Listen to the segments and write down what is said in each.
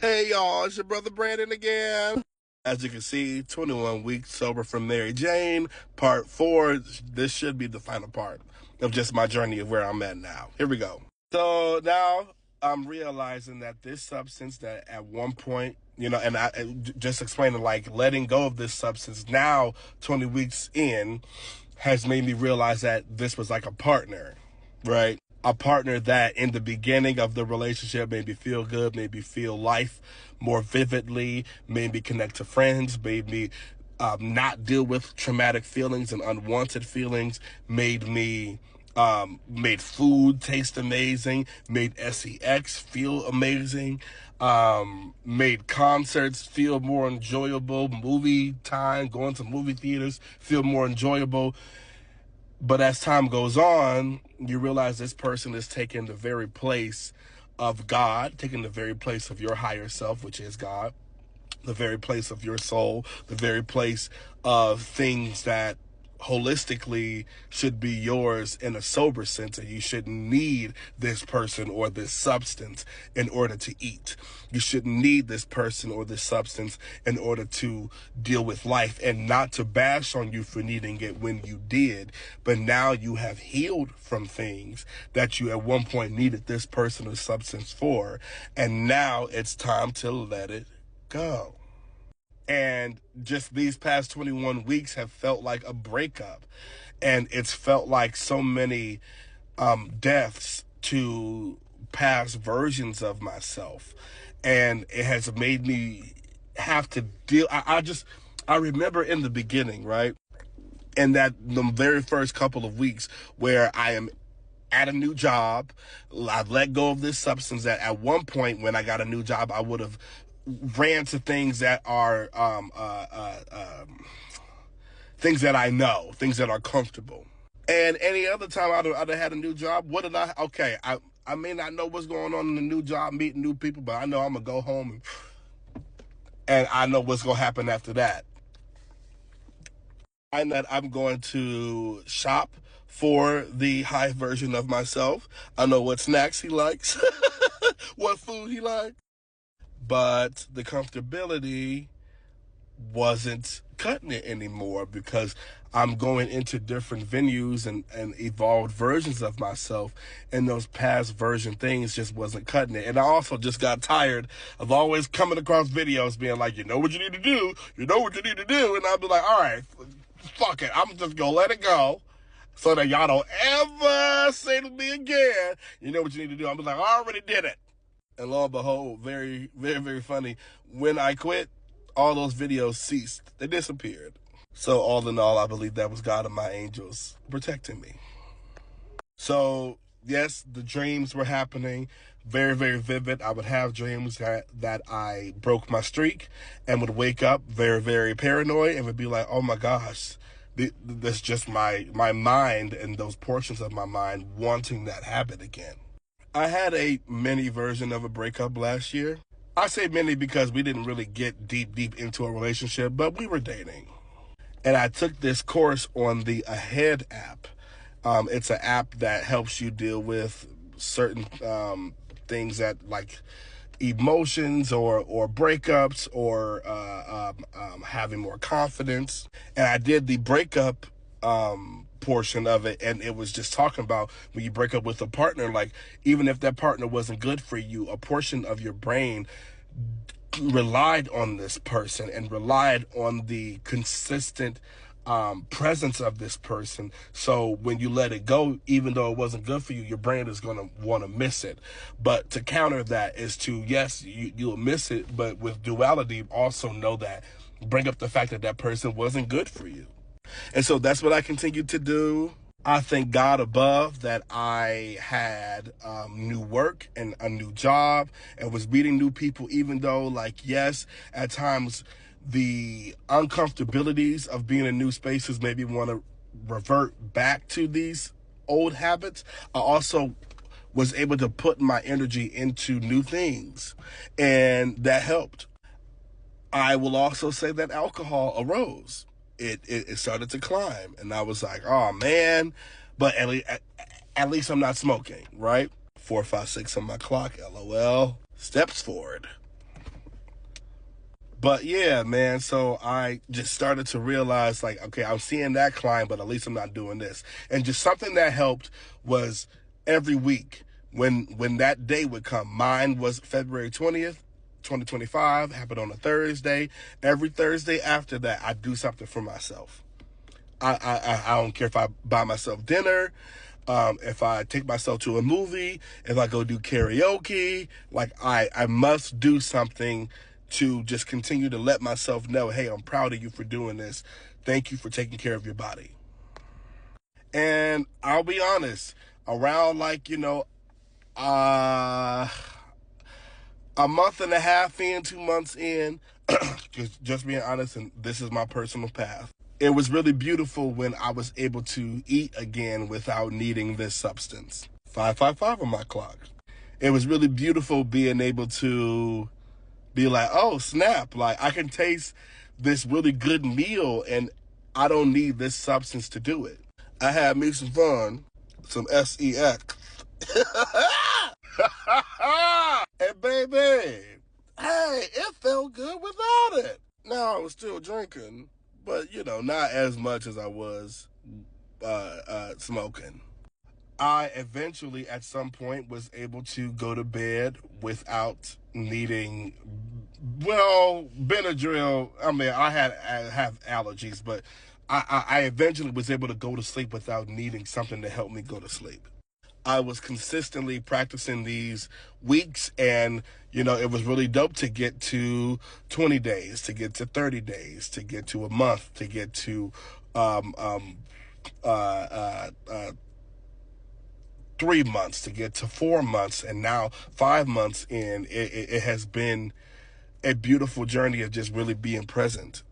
Hey y'all, it's your brother Brandon again. As you can see, 21 weeks sober from Mary Jane, part 4. This should be the final part of just my journey of where I'm at now. Here we go. So now I'm realizing that this substance that at one point, and I just explaining like letting go of this substance now, 20 weeks in, has made me realize that this was like a partner, right? A partner that in the beginning of the relationship made me feel good, made me feel life more vividly, made me connect to friends, made me not deal with traumatic feelings and unwanted feelings, made me made food taste amazing, made sex feel amazing, made concerts feel more enjoyable, movie time, going to movie theaters feel more enjoyable. But as time goes on, you realize this person is taking the very place of God, taking the very place of your higher self, which is God, the very place of your soul, the very place of things that holistically should be yours in a sober sense, and you shouldn't need this person or this substance in order to eat. You shouldn't need this person or this substance in order to deal with life, and not to bash on you for needing it when you did, but now you have healed from things that you at one point needed this person or substance for, and now it's time to let it go. And just these past 21 weeks have felt like a breakup. And it's felt like so many deaths to past versions of myself. And it has made me have to deal. I remember in the beginning, right? And that the very first couple of weeks where I am at a new job, I've let go of this substance that at one point when I got a new job, I would have ran to things that are things that I know, things that are comfortable. And any other time I'd have had a new job, what did I may not know what's going on in the new job, meeting new people, but I know I'm going to go home and I know what's going to happen after that. I know that I'm going to shop for the high version of myself. I know what snacks he likes, what food he likes. But the comfortability wasn't cutting it anymore, because I'm going into different venues and evolved versions of myself, and those past version things just wasn't cutting it. And I also just got tired of always coming across videos being like, you know what you need to do, you know what you need to do, and I'd be like, all right, fuck it, I'm just gonna let it go so that y'all don't ever say to me again, you know what you need to do. I'm like, I already did it. And lo and behold, very, very, very funny, when I quit, all those videos ceased. They disappeared. So all in all, I believe that was God and my angels protecting me. So yes, the dreams were happening, very, very vivid. I would have dreams that I broke my streak and would wake up very, very paranoid and would be like, oh my gosh, that's just my mind and those portions of my mind wanting that habit again. I had a mini version of a breakup last year. I say mini because we didn't really get deep into a relationship, but we were dating. And I took this course on the Ahead app. It's an app that helps you deal with certain things that like emotions or breakups or having more confidence. And I did the breakup portion of it, and it was just talking about when you break up with a partner, like even if that partner wasn't good for you, a portion of your brain relied on this person and relied on the consistent presence of this person. So when you let it go, even though it wasn't good for you, your brain is going to want to miss it. But to counter that is to, yes, you'll miss it, but with duality, also know that, bring up the fact that that person wasn't good for you. And so that's what I continue to do. I thank God above that I had new work and a new job and was meeting new people, even though, like, yes, at times the uncomfortabilities of being in new spaces made me want to revert back to these old habits. I also was able to put my energy into new things, and that helped. I will also say that alcohol arose. It started to climb, and I was like, oh man, but at least I'm not smoking, right? 4, 5, 6 on my clock, LOL. Steps forward. But yeah, man, so I just started to realize, like, okay, I'm seeing that climb, but at least I'm not doing this. And just something that helped was every week when that day would come. Mine was February 20th, 2025, happened on a Thursday. Every Thursday after that, I do something for myself. I don't care if I buy myself dinner, if I take myself to a movie, if I go do karaoke. Like, I must do something to just continue to let myself know, hey, I'm proud of you for doing this. Thank you for taking care of your body. And I'll be honest, around like, uh, a month and a half in, 2 months in, just being honest, and this is my personal path. It was really beautiful when I was able to eat again without needing this substance. 555 on my clock. It was really beautiful being able to be like, oh, snap. Like, I can taste this really good meal and I don't need this substance to do it. I had me some fun, some sex. And baby, hey, it felt good without it. Now I was still drinking, but not as much as I was smoking. I eventually, at some point, was able to go to bed without needing, well, Benadryl. I mean, I have allergies, but I eventually was able to go to sleep without needing something to help me go to sleep. I was consistently practicing these weeks, and it was really dope to get to 20 days, to get to 30 days, to get to a month, to get to um, um, uh, uh, uh, 3 months, to get to 4 months, and now 5 months in. It has been a beautiful journey of just really being present.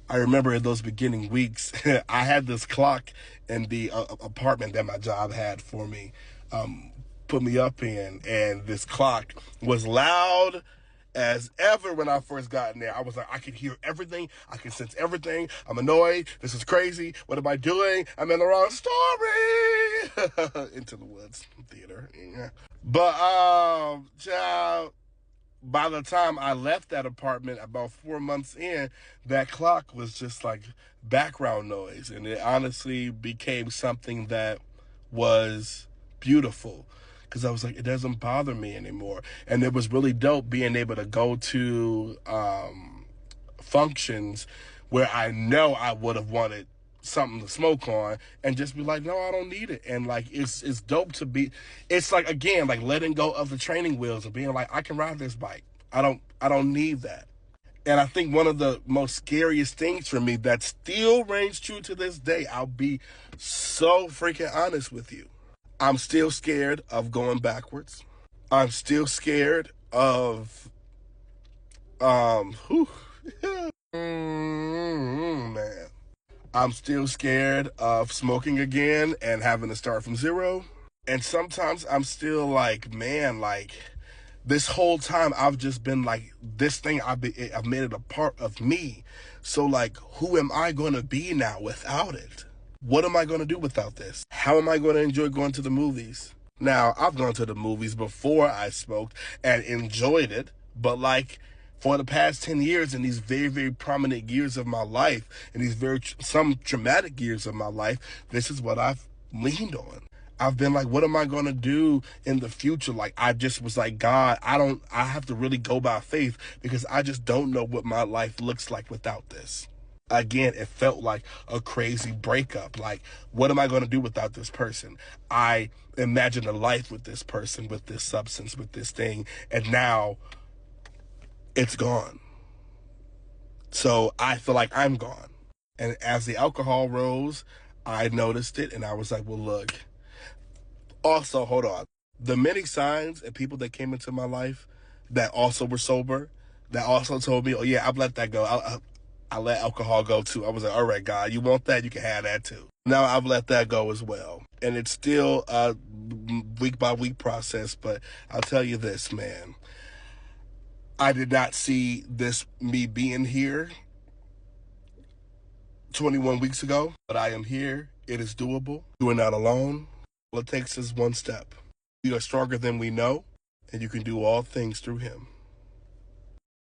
I remember in those beginning weeks, I had this clock in the apartment that my job had for me, put me up in, and this clock was loud as ever when I first got in there. I was like, I can hear everything. I can sense everything. I'm annoyed. This is crazy. What am I doing? I'm in the wrong story. Into the Woods Theater. Yeah. But, child, by the time I left that apartment, about 4 months in, that clock was just like background noise. And it honestly became something that was beautiful, because I was like, it doesn't bother me anymore. And it was really dope being able to go to functions where I know I would have wanted something to smoke on and just be like, no, I don't need it. And like, it's dope to be, it's like, again, like letting go of the training wheels and being like, I can ride this bike. I don't need that. And I think one of the most scariest things for me that still reigns true to this day, I'll be so freaking honest with you, I'm still scared of going backwards. I'm still scared of man. I'm still scared of smoking again and having to start from zero. And sometimes I'm still like, man, like, this whole time I've just been like, this thing, I've made it a part of me. So like, who am I going to be now without it? What am I going to do without this? How am I going to enjoy going to the movies? Now, I've gone to the movies before I smoked and enjoyed it, but like, for the past 10 years, in these very, very prominent years of my life, in these some traumatic years of my life, this is what I've leaned on. I've been like, what am I going to do in the future? Like, I just was like, God, I have to really go by faith, because I just don't know what my life looks like without this. Again, it felt like a crazy breakup. Like, what am I going to do without this person? I imagined a life with this person, with this substance, with this thing, and now it's gone. So I feel like I'm gone. And as the alcohol rose, I noticed it, and I was like, well, look. Also, hold on. The many signs and people that came into my life that also were sober, that also told me, oh yeah, I've let that go. I let alcohol go too. I was like, all right, God, you want that? You can have that too. Now I've let that go as well. And it's still a week by week process, but I'll tell you this, man. I did not see this, me being here 21 weeks ago, but I am here. It is doable. You are not alone. All it takes is one step. We are stronger than we know, and you can do all things through Him.